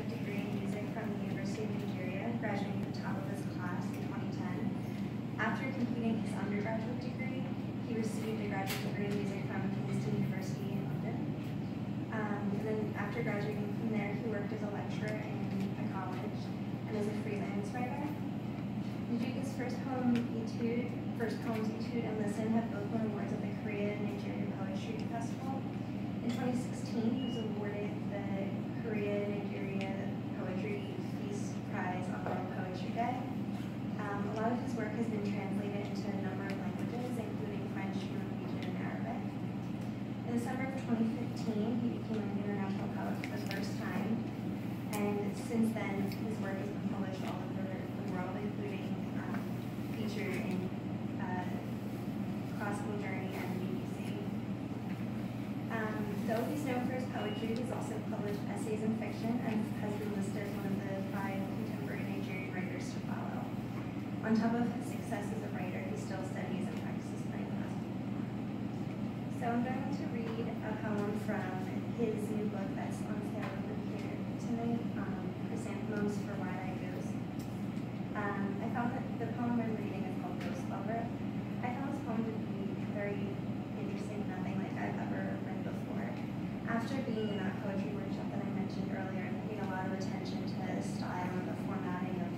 undergraduate degree in music from the University of Nigeria, graduating at the top of his class in 2010. After completing his undergraduate degree, he received a graduate degree in music from Kingston University in London. And then after graduating from there, he worked as a lecturer in a college and as a freelance writer. Nduka's first poems, Etude and Listen, have both won awards at the Korea and Nigeria Poetry Festival. In 2016, he was awarded the Korea Nigeria Poetry Peace Prize on World Poetry Day. A lot of his work has been translated into a number of languages, including French, Norwegian, and Arabic. In the summer of 2015, he became an international poet for the first time, and since then, his work has been published all over the world, including featured in Classical Journey and BBC. Though he's known for his poetry, he's also published essays and fiction and has been listed as one of the 5 contemporary Nigerian writers to follow. On top of his success as a writer, he still studies and practices playing classical. So I'm going to read a poem from his new book that's on sale over here tonight, Chrysanthemums for Wide-Eyed Ghosts. I found that the poem I'm reading is called Ghost Lover. I found this poem to be very interesting, nothing like I've ever read before. After being in that poetry workshop that I mentioned earlier and paying a lot of attention to the style and the formatting of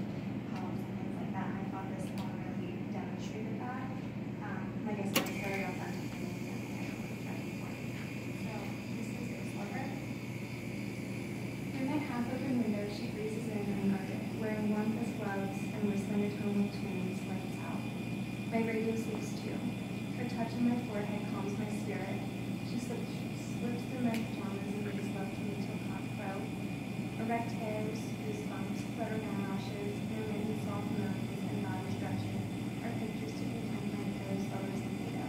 poems and things like that, I thought this poem really demonstrated that. Like I said, it's very authentic and so this is Ghost Lover. Through my half-open window, she breezes in unguarded, wearing warmth as gloves and whistling a tone of twins, lights out. My radio sleeps too. Her touch on my forehead calms my spirit. She slips through my pajamas and brings love to me till cockcrow. Erect hairs, goosebumps, fluttering eyelashes, intermittent soft moans, and body stretches are pictures to contend my ghost lover's libido.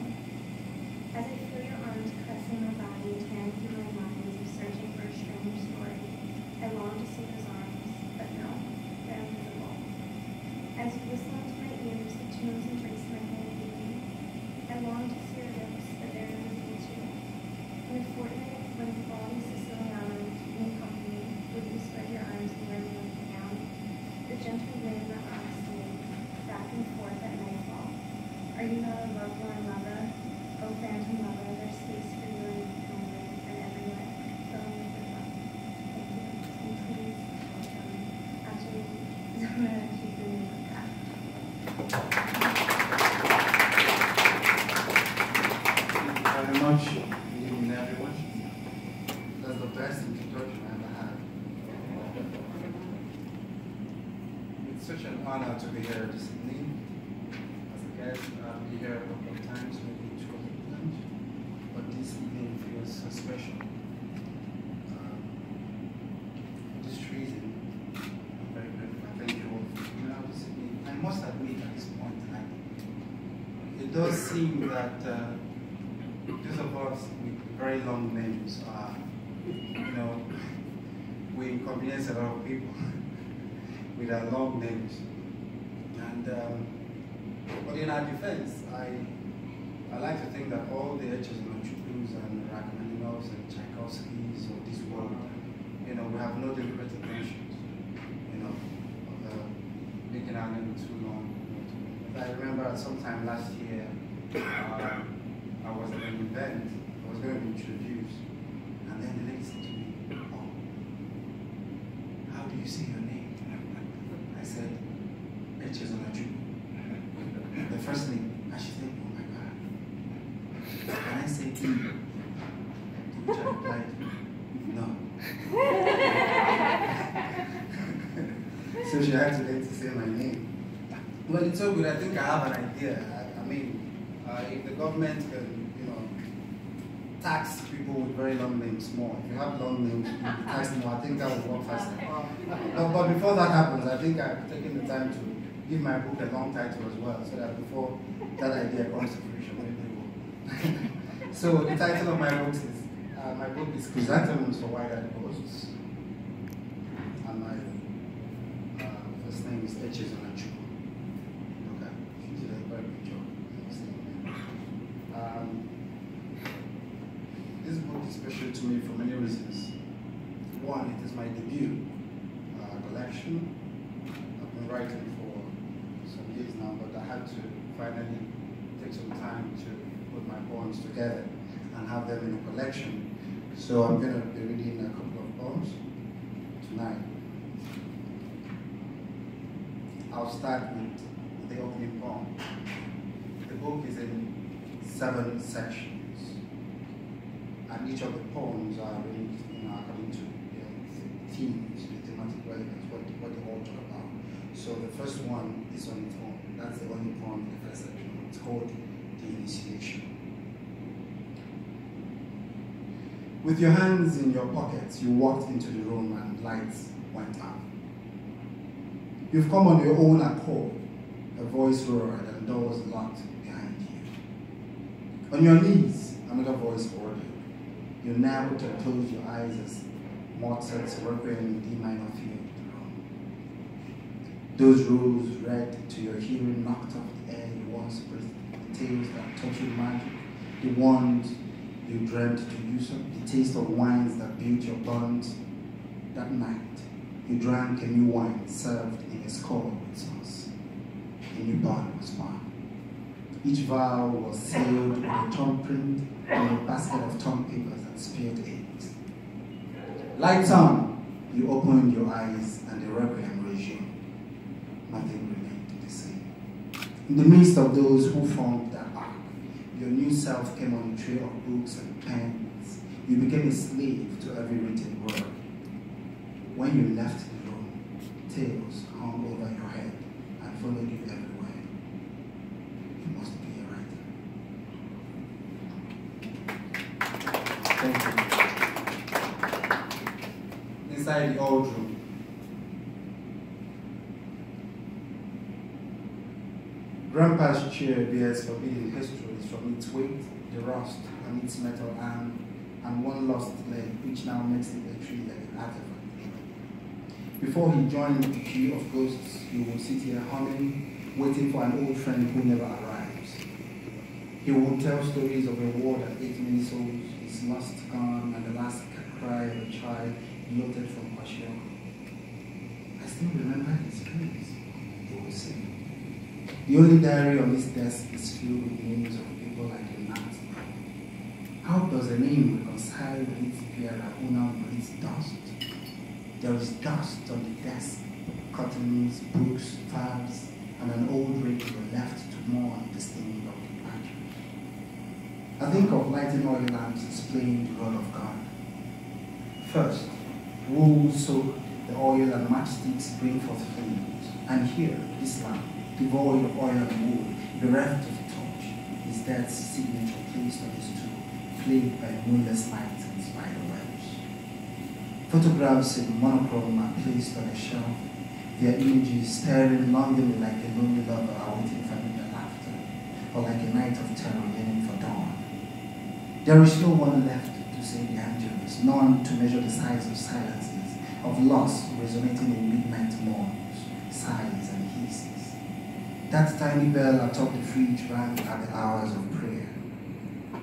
As I feel your arms caressing my body, tearing through my mind as if searching for a strange story, I long to see those arms, but no, they're invisible. As you whistle into my ears, the tunes and trace my hand beating. I long to see your lips, but they're invisible too. In a fortnight, when quality Siciliano keep me company, would you spread your arms and wear me like a gown? The gentle wind that rocks me, back and forth at nightfall. Are you not a lovelorn lover? Oh, phantom lover, there's space for you in London and everywhere, filling with your love. Thank you. And please welcome Echezonachukwu Nduka. Very much. Good evening, everyone. That's the best introduction I ever had. It's such an honor to be here this evening. As a guest, I'll be here a couple of times, maybe 2 times, but this evening feels so special. For this reason, I'm very grateful. Thank you all for coming out this evening. I must admit at this point tonight, it does seem that those of us with very long names are, we inconvenience a lot of people with our long names. And but in our defense, I like to think that all the Echezonachukwu and Rachmaninoffs and Tchaikovskys of this world, we have no deliberate intentions, of making our name too long. I remember sometime last year, I was at an event, I was going to be introduced, and then the lady said to me, "Oh, how do you say your name?" I said, Echezonachukwu. The first name, and she said, "Oh my God." And I said, "To which I replied, no." So she had to let to say my name. Well, it's so good. I think I have an idea. I mean, if the government can, tax people with very long names more. If you have long names, you can tax more. I think that would work faster. But before that happens, I think I've taken the time to give my book a long title as well, so that before that idea comes to fruition, maybe it will. So the title of my book is Chrysanthemums for Wide-Eyed Ghosts, and my first name is Echezonachukwu Nduka. She did a very good job. This book is special to me for many reasons. One, it is my debut collection. I've been writing for some years now, but I had to finally take some time to put my poems together and have them in a collection. So I'm going to be reading a couple of poems tonight. I'll start with the opening poem. The book is in 7 sections, and each of the poems are arranged according to the themes, the thematic relevance, what they all talk about. So the first one is on its own. That's the only poem in the first section. It's called The Initiation. With your hands in your pockets, you walked into the room and lights went out. You've come on your own accord. A voice roared and doors locked behind you. On your knees, another voice ordered. You narrowed and closed your eyes as Mozart's Requiem in D minor filled the room. Those rules read to your hearing knocked off the air you once breathed, the tales that taught you magic, the ones you dreamt to use up, the taste of wines that built your bonds. That night, you drank a new wine served in a skull with sauce. A new bond was born. Each vow was sealed with a thumbprint and a basket of tongue papers that spilled eggs. Lights on, you opened your eyes and the requiem resumed. Nothing remained the same. In the midst of those who formed that ark, your new self came on a tray of books and pens. You became a slave to every written word. When you left the room, tales hung over your head and followed you everywhere. You must be a writer. Thank you. Inside the old room. Grandpa's chair bears forbidden histories from its weight, the rust on its metal arm, and one lost leg, which now makes it a tree-legged artifact. Before he joined the queue of ghosts, he would sit here humming, waiting for an old friend who never arrives. He would tell stories of a war that ate many souls, his lost gun, and the last cry of a child noted from Kwashiorkor. I still remember his face, he would say. The only diary on this desk is filled with names of people like a gnat. How does a name reconcile with its bearer who now breathes dust? There is dust on the desk, curtains, books, tabs, and an old radio left to mourn the stain of departure. I think of lighting oil lamps as playing the role of God. First, wool soak the oil and matchsticks bring forth flames. And here, this lamp, devoid of oil and wool, bereft of a torch, is Dad's signature placed on his stool, plagued by moonless nights and spider webs. Photographs in monochrome are placed on a shelf, their images staring longingly like a lonely lover awaiting familiar laughter, or like a night of terror yearning for dawn. There is no one left to say the angels, none to measure the size of silences, of loss resonating in midnight moans, sighs and hisses. That tiny bell atop the fridge rang at the hours of prayer.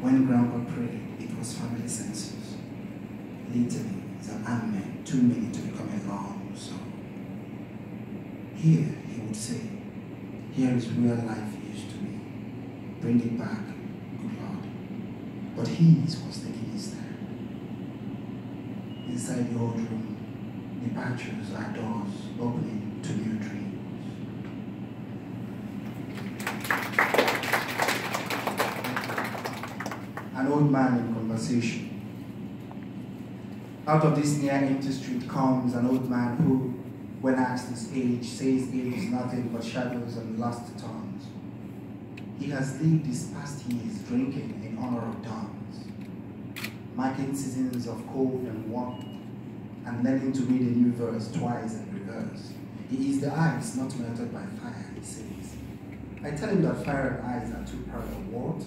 When Grandpa prayed, it was family census. Literally, an amen, too many to become a long song. Here, he would say, here is where life used to be. Bring it back, good Lord. But his was taking his stand. Inside the old room, departures are doors opening to new dreams. An old man in conversation. Out of this near empty street comes an old man who, when asked his age, says age is nothing but shadows and lost tongues. He has lived his past years drinking in honor of dawns, marking seasons of cold and warmth, and learning to read a new verse twice in reverse. He is the ice not melted by fire, he says. I tell him that fire and ice are two parallel worlds.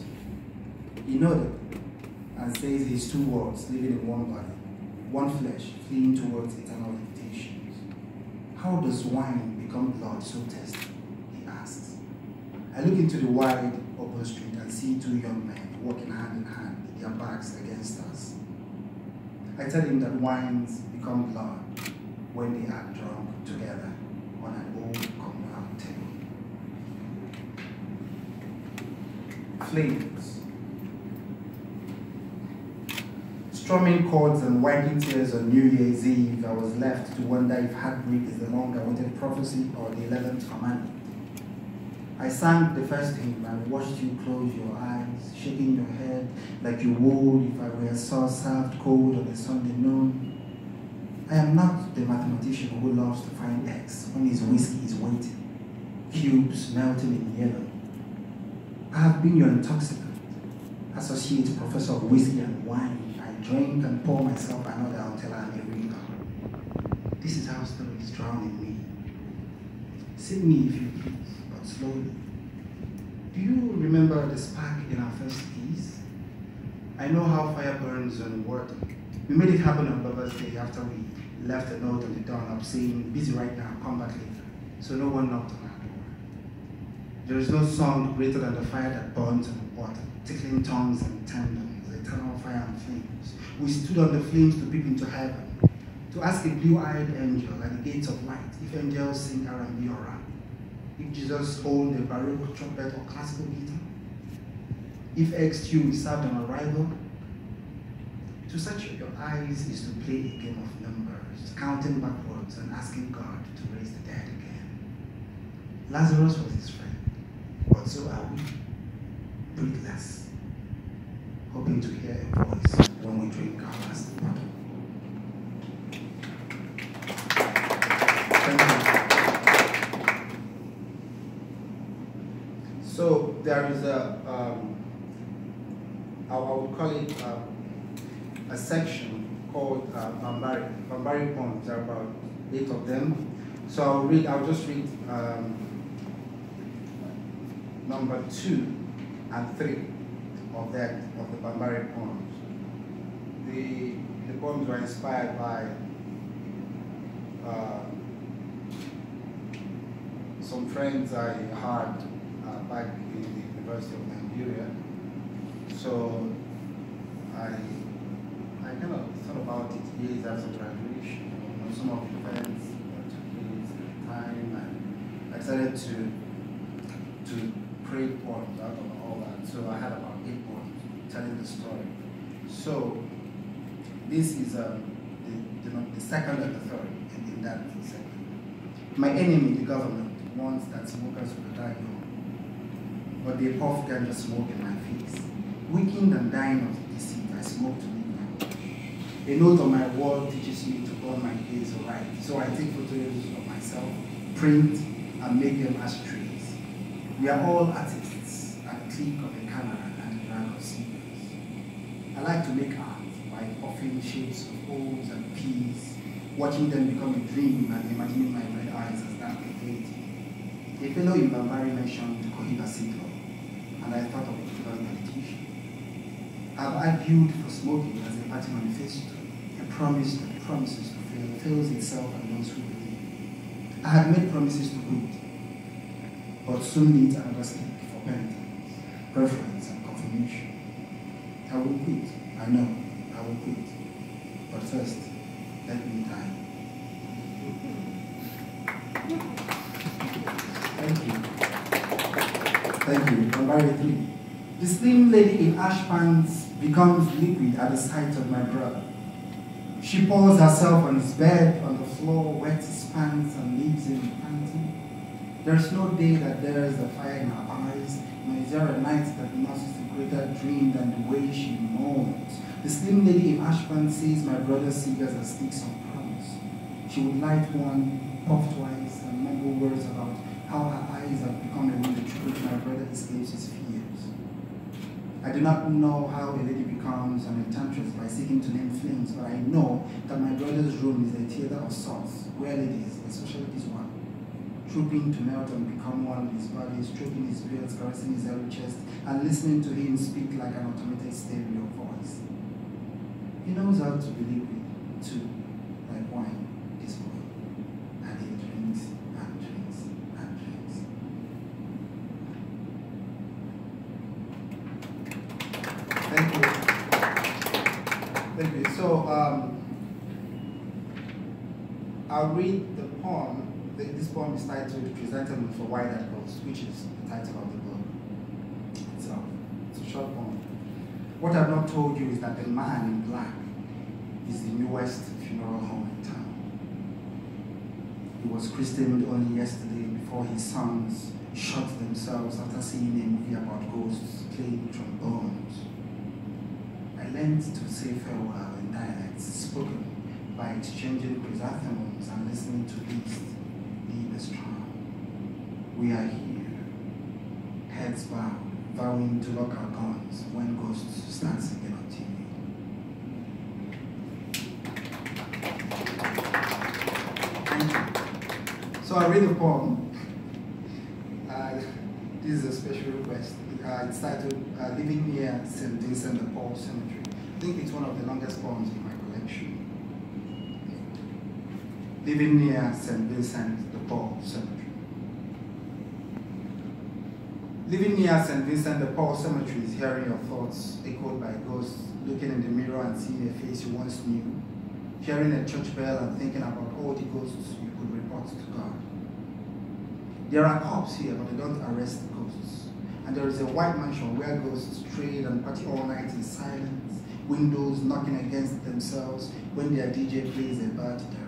He nodded and says his two worlds living in one body, one flesh fleeing towards eternal limitations. How does wine become blood so tasty? He asks. I look into the wide open street and see two young men walking hand in hand, their backs against us. I tell him that wines become blood when they are drunk together on an old communal table. Flames. Strumming chords and wiping tears on New Year's Eve, I was left to wonder if heartbreak is the long-awaited prophecy or the 11th commandment. I sang the first hymn and watched you close your eyes, shaking your head like you would if I were a sauce served cold on a Sunday noon. I am not the mathematician who loves to find X when his whiskey is waiting, cubes melting in yellow. I have been your intoxicant, associate professor of whiskey and wine. I drink and pour myself another until I'm a reader. This is how stories drown in me. Sing me if you please, but slowly. Do you remember the spark in our first kiss? I know how fire burns on water. We made it happen on Lover's Day after we left a note on the doorknob saying, busy right now, come back later. So no one knocked on our door. There is no song greater than the fire that burns on water, tickling tongues and tendons, eternal fire and flames. We stood on the flames to peep into heaven, to ask a blue-eyed angel at the gates of light if angels sing R&B or rap, if Jesus owned a baroque trumpet or classical guitar, if egg stew is served on arrival. To search your eyes is to play a game of numbers, counting backwards and asking God to raise the dead again. Lazarus was his friend, but so are we, breathless, hoping to hear a voice when we drink our last bottle. Thank you. So there is I would call it a section called Bambari poems. There are about 8 of them. So I'll just read number 2 and 3 of the Bambari poems. The poems were inspired by some friends I had back in the University of Nigeria. So I kind of thought about it years after graduation. Some of the friends took place at the time, and I decided to create poems out of all that. So I had about 8 poems telling the story. So this is the second and the third in that segment. My enemy, the government, wants that smokers will die young, but they puff ganja smoke in my face. Weakened and dying of deceit, I smoke to live my life. A note on my wall teaches me to burn my days right. So I take photos of myself, print, and make them ashtrays. We are all artists at the click of a camera and a rack of sneakers. I like to make art by offering shapes of O's and P's, watching them become a dream and imagining my red eyes as that deity. A fellow in Bambari mentioned Cohiba Sidlo, and I thought of it because meditation. I've argued for smoking as a party manifesto, a promise that promises to fail, fails itself and those who believe. I had made promises to quit, but soon needs another stick for penitence, preference, and confirmation. I will quit, I know, I will quit, but first, let me die. Thank you. Thank you. Bambari 3. The slim lady in ash pants becomes liquid at the sight of my brother. She pours herself on his bed, on the floor, wets his pants, and leaves him panting. There's no day that there's a fire in her eyes, nor is there a night that nurses a greater dream than the way she moans. The slim lady in ash pants sees my brother's cigars and sticks of promise. She would light one, puff twice, and mumble words about how her eyes have become a window through which my brother escapes his fears. I do not know how a lady becomes an enchantress by seeking to name flames, but I know that my brother's room is a theater of sorts, where ladies, especially this one, trooping to melt and become one with his body, stroking his beard, caressing his hairy chest, and listening to him speak like an automated stereo voice. He knows how to be liquid, too, like wine, this boy, and he drinks and drinks and drinks. Thank you. Thank you. So, I'll read the poem. This poem is titled Chrysanthemums for Why That Goes, which is the title of the book itself. It's a short poem. What I've not told you is that the man in black is the newest funeral home in town. He was christened only yesterday before his sons shot themselves after seeing a movie about ghosts playing trombones. I learned to say farewell in dialects spoken by exchanging chrysanthemums and listening to Liszt, Liebestraum. We are here, heads bowed, vowing to lock our guns when ghosts start singing on TV. Thank you. So I read the poem. This is a special request. It's titled Living Near St. Vincent de Paul Cemetery. I think it's one of the longest poems in my collection. Living near St. Vincent de Paul Cemetery. Living near St. Vincent de Paul Cemetery is hearing your thoughts echoed by ghosts, looking in the mirror and seeing a face you once knew, hearing a church bell and thinking about all the ghosts you could report to God. There are cops here, but they don't arrest ghosts. And there is a white mansion where ghosts trade and party all night in silence, windows knocking against themselves when their DJ plays a bad dirge.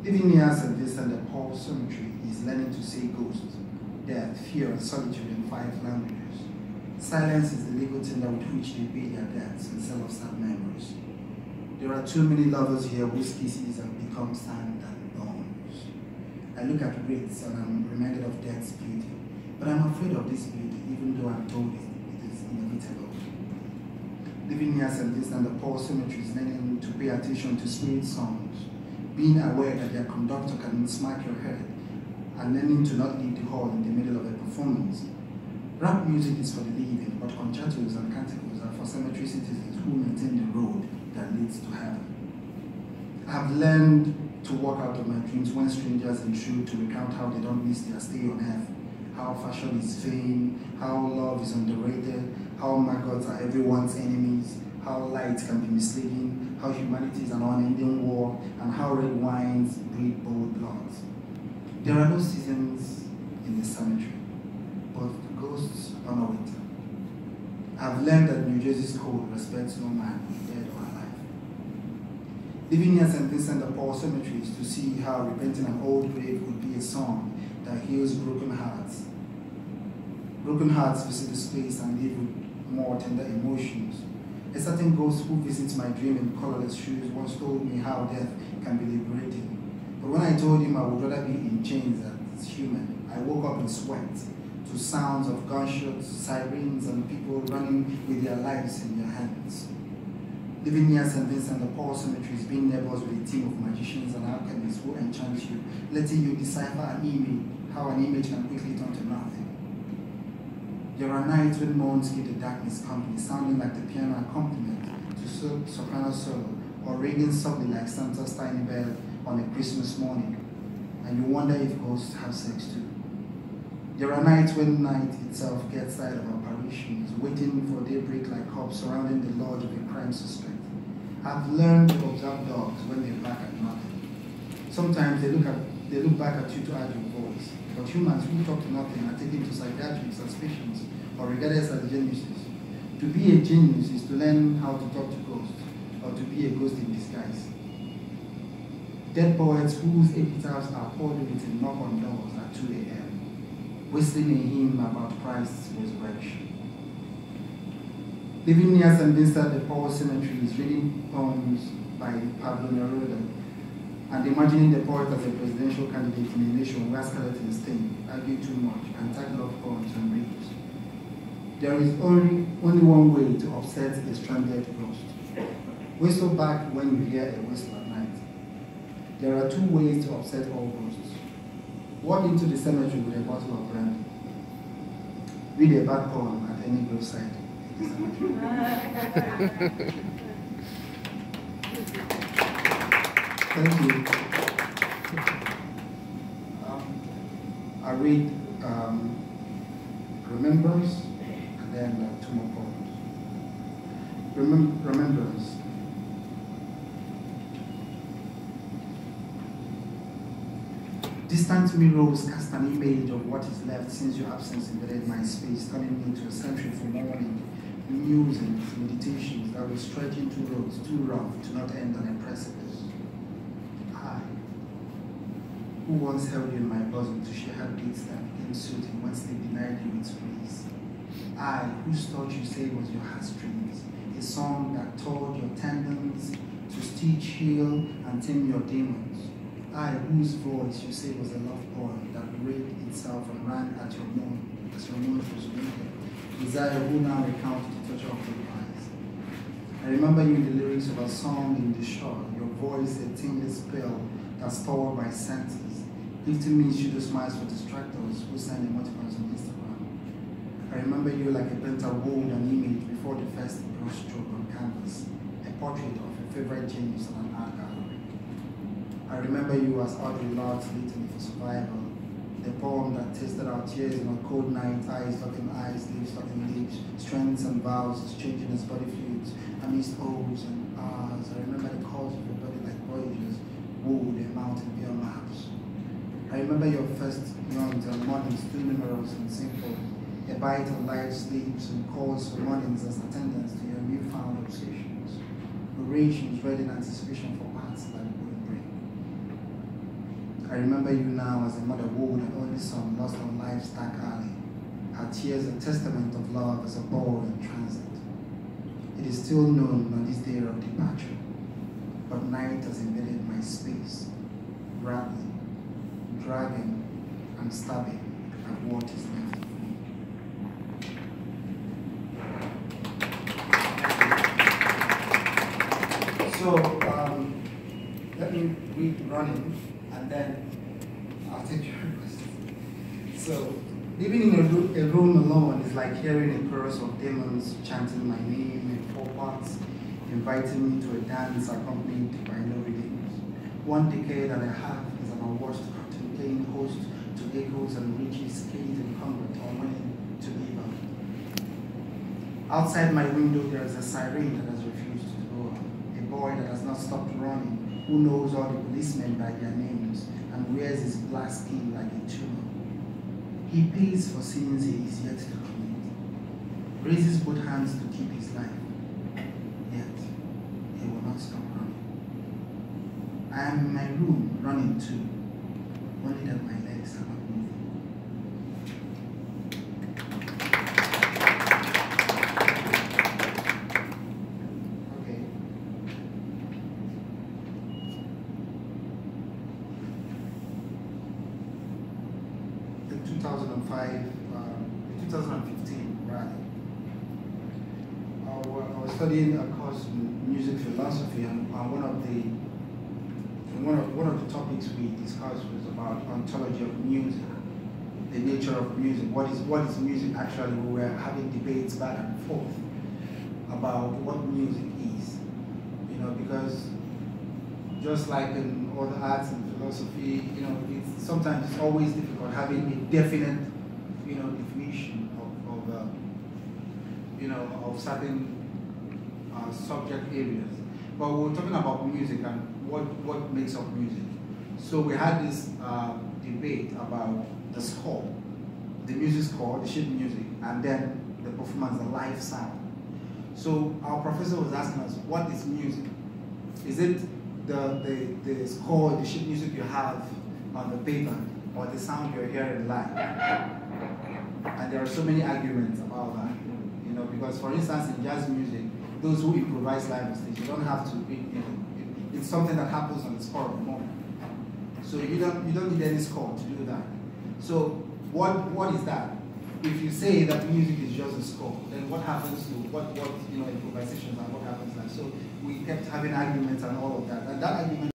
Living near St. Vincent de Paul Cemetery is learning to say ghosts, death, fear, and solitude in 5 languages. Silence is the legal tender with which they pay their debts and sell us sad memories. There are too many lovers here whose kisses have become sand and bones. I look at wraiths and I'm reminded of death's beauty, but I'm afraid of this beauty even though I'm told it is inevitable. Living near St. Vincent de Paul Cemetery is learning to pay attention to spirit songs, being aware that their conductor can smack your head, and learning to not leave the hall in the middle of a performance. Rap music is for the living, but concertos and canticles are for cemetery citizens who maintain the road that leads to heaven. I've learned to walk out of my dreams when strangers intrude to recount how they don't miss their stay on earth, how fashion is vain, how love is underrated, how maggots are everyone's enemies, how light can be misleading, how humanity is an unending war, and how red wines breed bold bloods. There are no seasons in the cemetery, but the ghosts honor it. I've learned that New Jersey's code respects no man, dead or alive. Living near St. Vincent de Paul Cemetery is to see how repenting an old grave could be a song that heals broken hearts. Broken hearts visit this place and live with more tender emotions. A certain ghost who visits my dream in colorless shoes once told me how death can be liberating. But when I told him I would rather be in chains as human, I woke up in sweat to sounds of gunshots, sirens, and people running with their lives in their hands. Living near St. Vincent de Paul Cemetery is being neighbors with a team of magicians and alchemists who enchant you, letting you decipher an image, how an image can quickly turn to nothing. There are nights when moans give the darkness company, sounding like the piano accompaniment to soprano solo, or ringing softly like Santa's tiny bell on a Christmas morning, and you wonder if ghosts have sex too. There are nights when night itself gets tired of apparitions, waiting for daybreak like cops surrounding the lodge of a crime suspect. I've learned to observe dogs when they bark at nothing. Sometimes they look back at you to add your voice, but humans who talk to nothing are taken to psychiatric suspicions or regarded as geniuses. To be a genius is to learn how to talk to ghosts, or to be a ghost in disguise. Dead poets whose epitaphs are poured with a knock on doors at 2 a.m., whistling a hymn about Christ's resurrection. Living near St. Vincent de Paul Cemetery is reading poems by Pablo Neruda and imagining the poet as a presidential candidate in a nation where skeletons think, argue too much, and tag love poems and readers. There is only one way to upset a stranded ghost. Whistle back when you hear a whistle at night. There are 2 ways to upset all ghosts. Walk into the cemetery with a bottle of brandy. Read a bad poem at any graveside in the cemetery. Thank you. I read Remembrance and then 2 more poems. Remembrance. Distant mirrors cast an image of what is left since your absence invaded my space, turning me into a century for mourning, musings, meditations that will stretch into roads too rough to not end on a precipice. I, who once held you in my bosom to share heartbeats that became soothing when sleep denied you its release. I, whose thought you say was your heartstrings, a song that told your tendons to stitch, heal, and tame your demons. I, whose voice you say was a love poem that raped itself and ran at your moon as your moon was winter. Desire, who now recounts the torture of your eyes. I remember you in the lyrics of a song in the shore, your voice a tingling spell that stored my senses, gifting me pseudo smiles for distractors who send emoticons on Instagram. I remember you like a painter wove an image before the first brushstroke on canvas, a portrait of a favorite genius on an art gallery. I remember you as Audre Lorde's Litany for Survival, the poem that tasted our tears in a cold night, eyes locking eyes, lips locking lips, strengths and vows exchanging as body fluids, amidst O's and R's. I remember the calls of your body like voyagers, wood and mountain beyond maps. I remember your first yawns and mornings too numerous and simple, a bite of light sleeps and calls for mornings as attendants to your newfound obsessions, orations read in anticipation for parts that wouldn't bring. I remember you now as a mother would and only son lost on life's dark alley, her tears a testament of love as a ball in transit. It is still known on this day of departure, but night has invaded my space, rattling, dragging, and stabbing at what is left of me. So, let me read running, and then I'll take your questions. So, living in a room alone is like hearing a chorus of demons chanting my name in four parts, inviting me to a dance accompanied by no rhythms. One decade and a half is an unwashed curtain playing host to echoes and riches, scathed in combat or willing to give up. Outside my window there is a siren that has refused to go up, a boy that has not stopped running, who knows all the policemen by their names and wears his black skin like a tumor. He pays for sins he is yet to commit, raises both hands to keep his life, yet he will not stop running. I am in my room running too, only that my legs are not moving. Okay. The 2015 rally. I was studying a course in music philosophy, and one of the topics we discussed was about ontology of music, the nature of music. What is music actually? We were having debates back and forth about what music is, because just like in all the arts and philosophy, sometimes it's always difficult having a definite, definition of certain subject areas. But we're talking about music and what makes up music. So we had this debate about the score, the music score, the sheet music, and then the performance, the live sound. So our professor was asking us, what is music? Is it the score, the sheet music you have on the paper, or the sound you're hearing live? And there are so many arguments about that, because for instance in jazz music, those who improvise live on stage, you don't have to, it's something that happens on the spur of the moment. So you don't need any score to do that. So what is that? If you say that music is just a score, then what happens to improvisations and what happens like? So we kept having arguments and all of that. And that argument